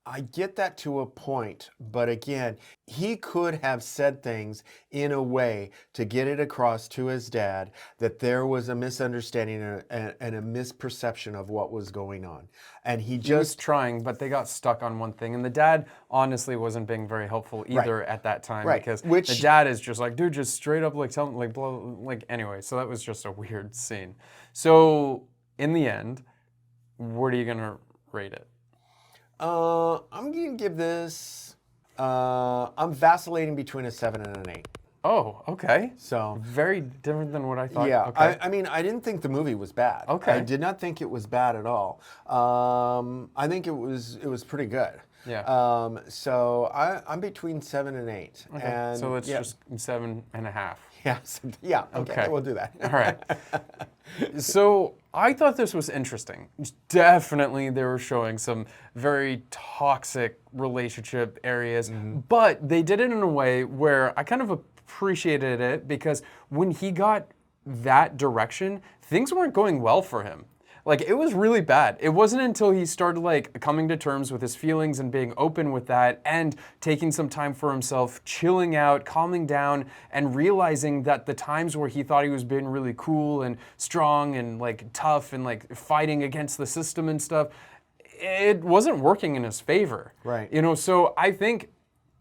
Speaker 2: I get that to a point, but again, he could have said things in a way to get it across to his dad that there was a misunderstanding and a misperception of what was going on. And he
Speaker 1: was trying, but they got stuck on one thing. And the dad honestly wasn't being very helpful either at that time because the dad is just like, dude, just straight up like tell him like blow like anyway. So that was just a weird scene. So in the end, what are you gonna rate it?
Speaker 2: I'm going to give this, I'm vacillating between a 7 and an 8.
Speaker 1: Oh, okay.
Speaker 2: So
Speaker 1: very different than what I thought.
Speaker 2: Yeah,
Speaker 1: okay.
Speaker 2: I mean, I didn't think the movie was bad.
Speaker 1: Okay.
Speaker 2: I did not think it was bad at all. I think it was pretty good.
Speaker 1: Yeah.
Speaker 2: So I'm between 7 and 8.
Speaker 1: Okay.
Speaker 2: And
Speaker 1: so let's just 7.5.
Speaker 2: Yeah. Okay. We'll do that.
Speaker 1: All right. So I thought this was interesting. Definitely they were showing some very toxic relationship areas, but they did it in a way where I kind of appreciated it because when he got that direction, things weren't going well for him. Like, it was really bad. It wasn't until he started, like, coming to terms with his feelings and being open with that and taking some time for himself, chilling out, calming down, and realizing that the times where he thought he was being really cool and strong and, like, tough and, like, fighting against the system and stuff, it wasn't working in his favor.
Speaker 2: Right.
Speaker 1: You know, so I think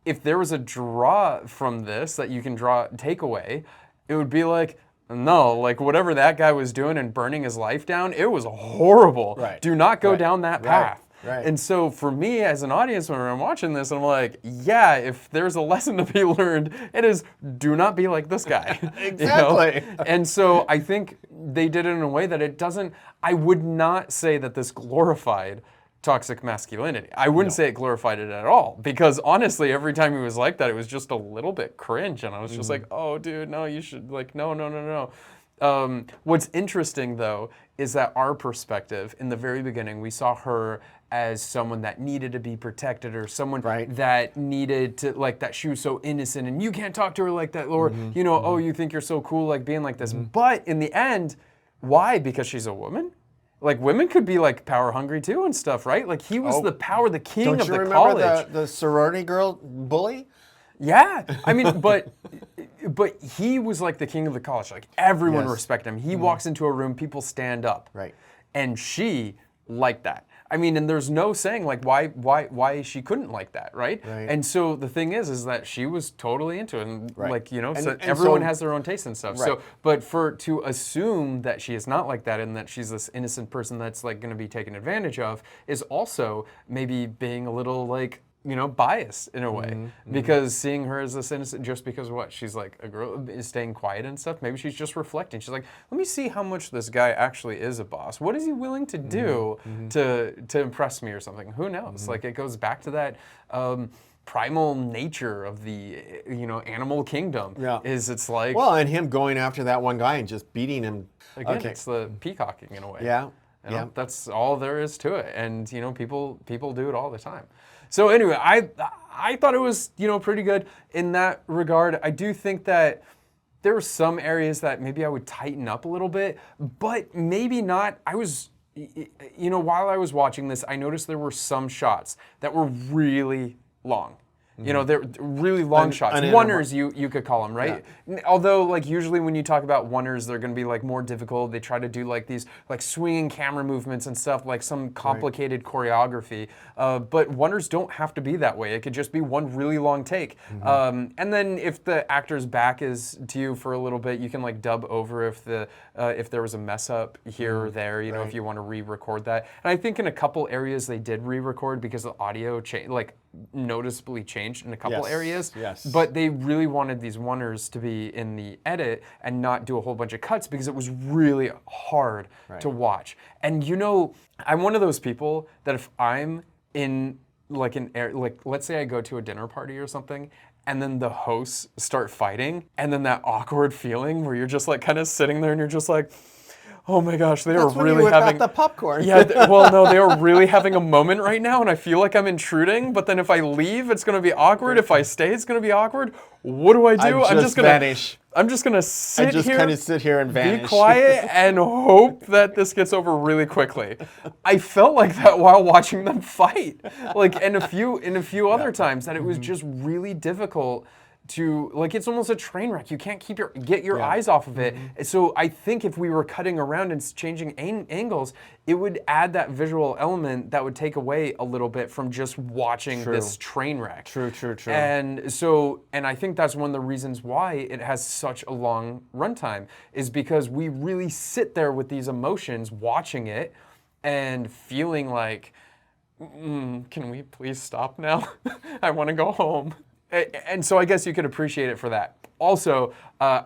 Speaker 1: if there was a draw from this that you can take away, it would be like, no, like whatever that guy was doing and burning his life down, it was horrible.
Speaker 2: Right.
Speaker 1: Do not go
Speaker 2: Right.
Speaker 1: down that
Speaker 2: Right.
Speaker 1: path.
Speaker 2: Right.
Speaker 1: And so for me as an audience, when I'm watching this, I'm like, yeah, if there's a lesson to be learned, it is do not be like this guy.
Speaker 2: Exactly.
Speaker 1: And so I think they did it in a way that it doesn't, I would not say that this glorified toxic masculinity. I wouldn't say it glorified it at all, because honestly, every time he was like that, it was just a little bit cringe, and I was just like, oh, dude, no, you should, like, no. What's interesting, though, is that our perspective, in the very beginning, we saw her as someone that needed to be protected, or someone that needed to, like, that she was so innocent, and you can't talk to her like that, or, you know, oh, you think you're so cool, like, being like this. But in the end, why? Because she's a woman? Like, women could be, like, power hungry too and stuff, right? Like, he was the king of the college.
Speaker 2: Don't you remember the sorority girl bully?
Speaker 1: Yeah. I mean, but he was like the king of the college. Like, everyone respected him. He walks into a room, people stand up.
Speaker 2: Right.
Speaker 1: And she liked that. I mean, and there's no saying, like, why she couldn't like that, right? And so the thing is that she was totally into it. And, like, you know, so everyone has their own taste and stuff. So, but to assume that she is not like that and that she's this innocent person that's, like, going to be taken advantage of is also maybe being a little, like, you know, biased in a way, because seeing her as this innocent, just because of what? She's like a girl, is staying quiet and stuff. Maybe she's just reflecting. She's like, let me see how much this guy actually is a boss. What is he willing to do to impress me or something? Who knows? Like, it goes back to that primal nature of the, you know, animal kingdom.
Speaker 2: Yeah.
Speaker 1: It's like,
Speaker 2: well, and him going after that one guy and just beating him.
Speaker 1: Again, it's the peacocking in a way.
Speaker 2: Yeah.
Speaker 1: You know, that's all there is to it. And, you know, people do it all the time. So anyway, I thought it was, you know, pretty good in that regard. I do think that there were some areas that maybe I would tighten up a little bit, but maybe not. I was, you know, while I was watching this, I noticed there were some shots that were really long. You know, they're really long shots. Oneers, you could call them, right? Yeah. Although, like, usually when you talk about oneers, they're going to be, like, more difficult. They try to do, like, these, like, swinging camera movements and stuff, like some complicated choreography. But oneers don't have to be that way. It could just be one really long take. And then if the actor's back is to you for a little bit, you can, like, dub over if there was a mess up here or there, you know, if you want to re-record that. And I think in a couple areas they did re-record because the audio noticeably changed in a couple areas.
Speaker 2: Yes.
Speaker 1: But they really wanted these oneers to be in the edit and not do a whole bunch of cuts because it was really hard to watch. And, you know, I'm one of those people that if I'm in like let's say I go to a dinner party or something and then the hosts start fighting and then that awkward feeling where you're just like kind of sitting there and you're just like, oh my gosh, they
Speaker 2: That's
Speaker 1: are really
Speaker 2: when you
Speaker 1: having
Speaker 2: the popcorn.
Speaker 1: Yeah, well, no, they are really having a moment right now, and I feel like I'm intruding. But then if I leave, it's going to be awkward. If I stay, it's going to be awkward. What do I do?
Speaker 2: I'm just gonna vanish.
Speaker 1: I'm just going to sit
Speaker 2: I just
Speaker 1: here,
Speaker 2: kind of sit here and vanish.
Speaker 1: be quiet, and hope that this gets over really quickly. I felt like that while watching them fight, like in a few other times, that it was just really difficult to, like, it's almost a train wreck. You can't get your eyes off of it. So I think if we were cutting around and changing angles, it would add that visual element that would take away a little bit from just watching this train wreck.
Speaker 2: True.
Speaker 1: And I think that's one of the reasons why it has such a long runtime, is because we really sit there with these emotions watching it and feeling like, can we please stop now? I want to go home. And so I guess you could appreciate it for that. Also, I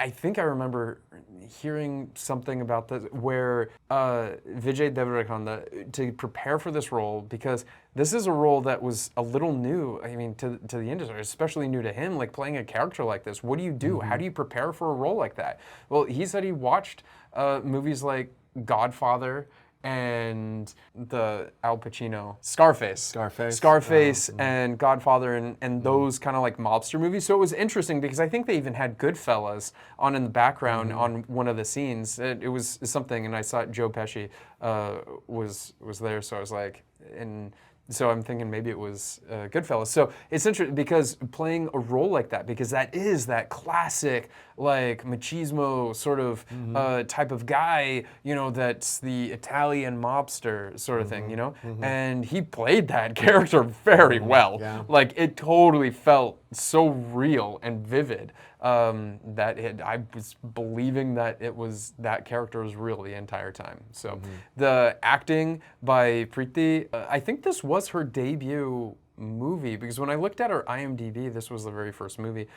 Speaker 1: think I remember hearing something about this where Vijay Deverakonda, to prepare for this role, because this is a role that was a little new, I mean, to the industry, especially new to him, like playing a character like this. What do you do? How do you prepare for a role like that? Well, he said he watched movies like Godfather and the Al Pacino Scarface and Godfather and those kind of like mobster movies. So it was interesting because I think they even had Goodfellas on in the background on one of the scenes. It was something, and I saw Joe Pesci was there, so I was like, and so I'm thinking maybe it was Goodfellas. So it's interesting because playing a role like that, because that is that classic like machismo sort of type of guy, you know, that's the Italian mobster sort of thing, you know, and he played that character very well.
Speaker 2: Yeah.
Speaker 1: Like it totally felt so real and vivid that I was believing that that character was real the entire time. So the acting by Preeti, I think this was her debut movie, because when I looked at her IMDb, this was the very first movie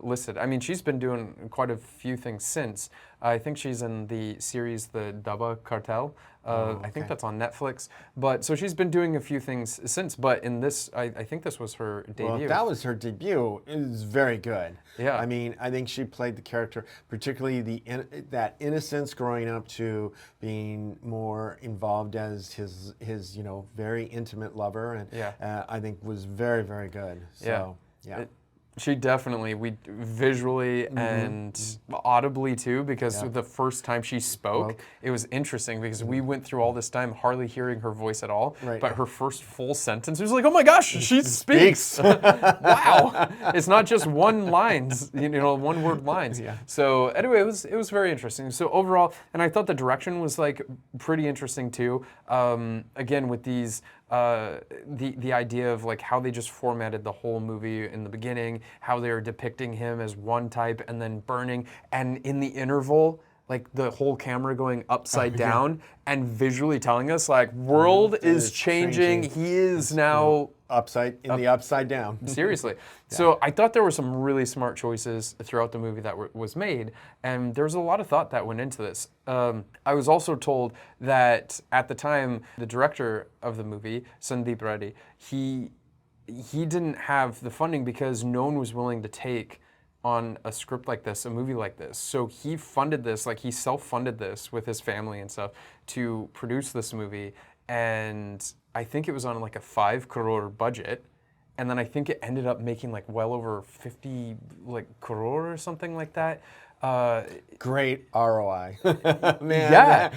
Speaker 1: listed. I mean, she's been doing quite a few things since. I think she's in the series The Daba Cartel. I think that's on Netflix. But so she's been doing a few things since. But in this, I think this was her debut.
Speaker 2: Well, if that was her debut, it was very good.
Speaker 1: Yeah.
Speaker 2: I mean, I think she played the character, particularly that innocence growing up to being more involved as his you know, very intimate lover, and I think was very, very good. So, yeah.
Speaker 1: She definitely, visually and audibly too, because the first time she spoke, it was interesting because we went through all this time hardly hearing her voice at all, but her first full sentence, it was like, oh my gosh, she speaks. Wow. It's not just one lines, you know, one word lines. So anyway, it was very interesting. So overall, and I thought the direction was like pretty interesting too. Again, with these, the idea of like how they just formatted the whole movie in the beginning, how they are depicting him as one type and then burning, and in the interval, like the whole camera going upside down and visually telling us like world is changing. He is now
Speaker 2: the upside down.
Speaker 1: Seriously. So I thought there were some really smart choices throughout the movie that was made, and there's a lot of thought that went into this. I was also told that at the time, the director of the movie, Sandeep Reddy, he didn't have the funding because no one was willing to take on a script like this, a movie like this. So he funded this, like he self-funded this with his family and stuff to produce this movie. And I think it was on like a 5 crore budget. And then I think it ended up making like well over 50 like crore or something like that.
Speaker 2: Great ROI. Man,
Speaker 1: yeah.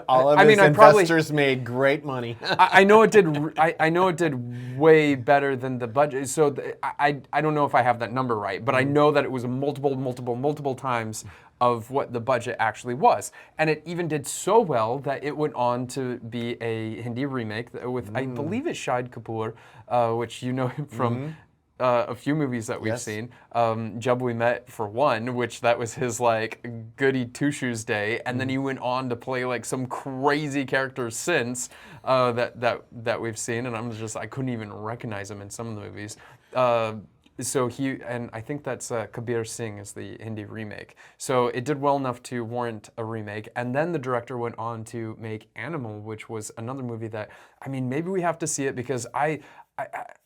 Speaker 2: All of his investors made great money.
Speaker 1: I know it did. I know it did way better than the budget. So I don't know if I have that number right, but I know that it was multiple times of what the budget actually was. And it even did so well that it went on to be a Hindi remake with, I believe it's Shahid Kapoor, which you know him from a few movies that we've seen. Jab We Met for one, which that was his like goody two-shoes day, and then he went on to play like some crazy characters since that we've seen, and I couldn't even recognize him in some of the movies. So and I think that's Kabir Singh is the Hindi remake. So it did well enough to warrant a remake. And then the director went on to make Animal, which was another movie that, I mean, maybe we have to see it because I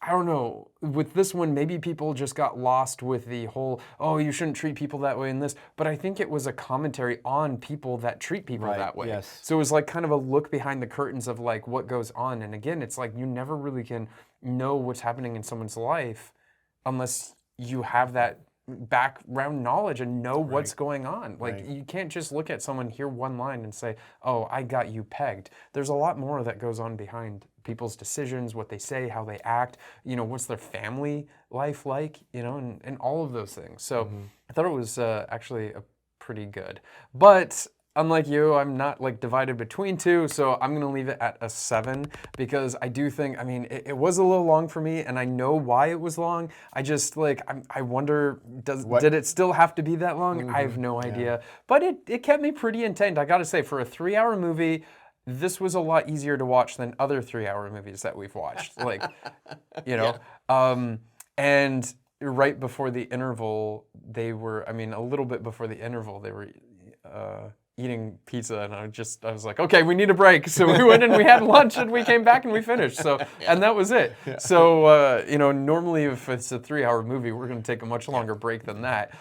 Speaker 1: don't know, with this one, maybe people just got lost with the whole, oh, you shouldn't treat people that way in this. But I think it was a commentary on people that treat people that way.
Speaker 2: Yes.
Speaker 1: So it was like kind of a look behind the curtains of like what goes on. And again, it's like you never really can know what's happening in someone's life unless you have that background knowledge and know what's going on. Like you can't just look at someone, hear one line and say, oh, I got you pegged. There's a lot more that goes on behind people's decisions, what they say, how they act, you know, what's their family life like, you know, and all of those things. So I thought it was actually pretty good. But unlike you, I'm not like divided between two, so I'm gonna leave it at a 7 because I do think, I mean, it was a little long for me, and I know why it was long. I just like, I wonder, did it still have to be that long? I have no idea. But it kept me pretty intent. I gotta say, for a 3-hour movie, this was a lot easier to watch than other 3-hour movies that we've watched. Like, you know, and right before the interval, a little bit before the interval, they were eating pizza, and I was like, okay, we need a break. So we went and we had lunch, and we came back and we finished. So, and that was it.
Speaker 2: Yeah.
Speaker 1: So, normally if it's a 3-hour movie, we're going to take a much longer break than that.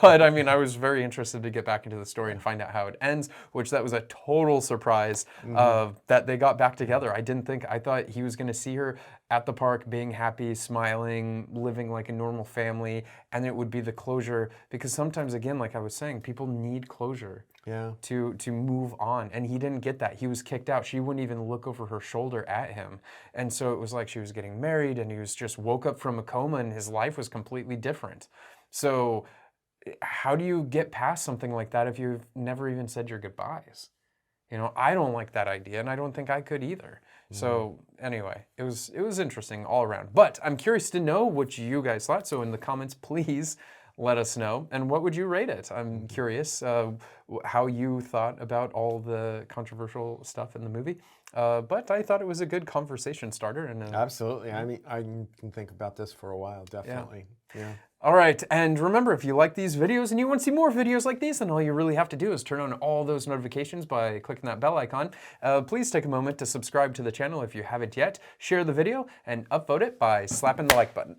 Speaker 1: But I mean, I was very interested to get back into the story and find out how it ends, which that was a total surprise that they got back together. I thought he was going to see her at the park being happy, smiling, living like a normal family, and it would be the closure, because sometimes, again, like I was saying, people need closure.
Speaker 2: Yeah.
Speaker 1: To move on, and he didn't get that. He was kicked out. She wouldn't even look over her shoulder at him, and so it was like she was getting married, and he was just woke up from a coma, and his life was completely different. So, how do you get past something like that if you've never even said your goodbyes? I don't like that idea, and I don't think I could either. So anyway, it was interesting all around. But I'm curious to know what you guys thought. So in the comments, please let us know. And what would you rate it? I'm curious how you thought about all the controversial stuff in the movie. But I thought it was a good conversation starter. And
Speaker 2: absolutely. I mean, I can think about this for a while, definitely. Yeah.
Speaker 1: All right, and remember, if you like these videos and you want to see more videos like these, then all you really have to do is turn on all those notifications by clicking that bell icon. Please take a moment to subscribe to the channel if you haven't yet, share the video, and upvote it by slapping the like button.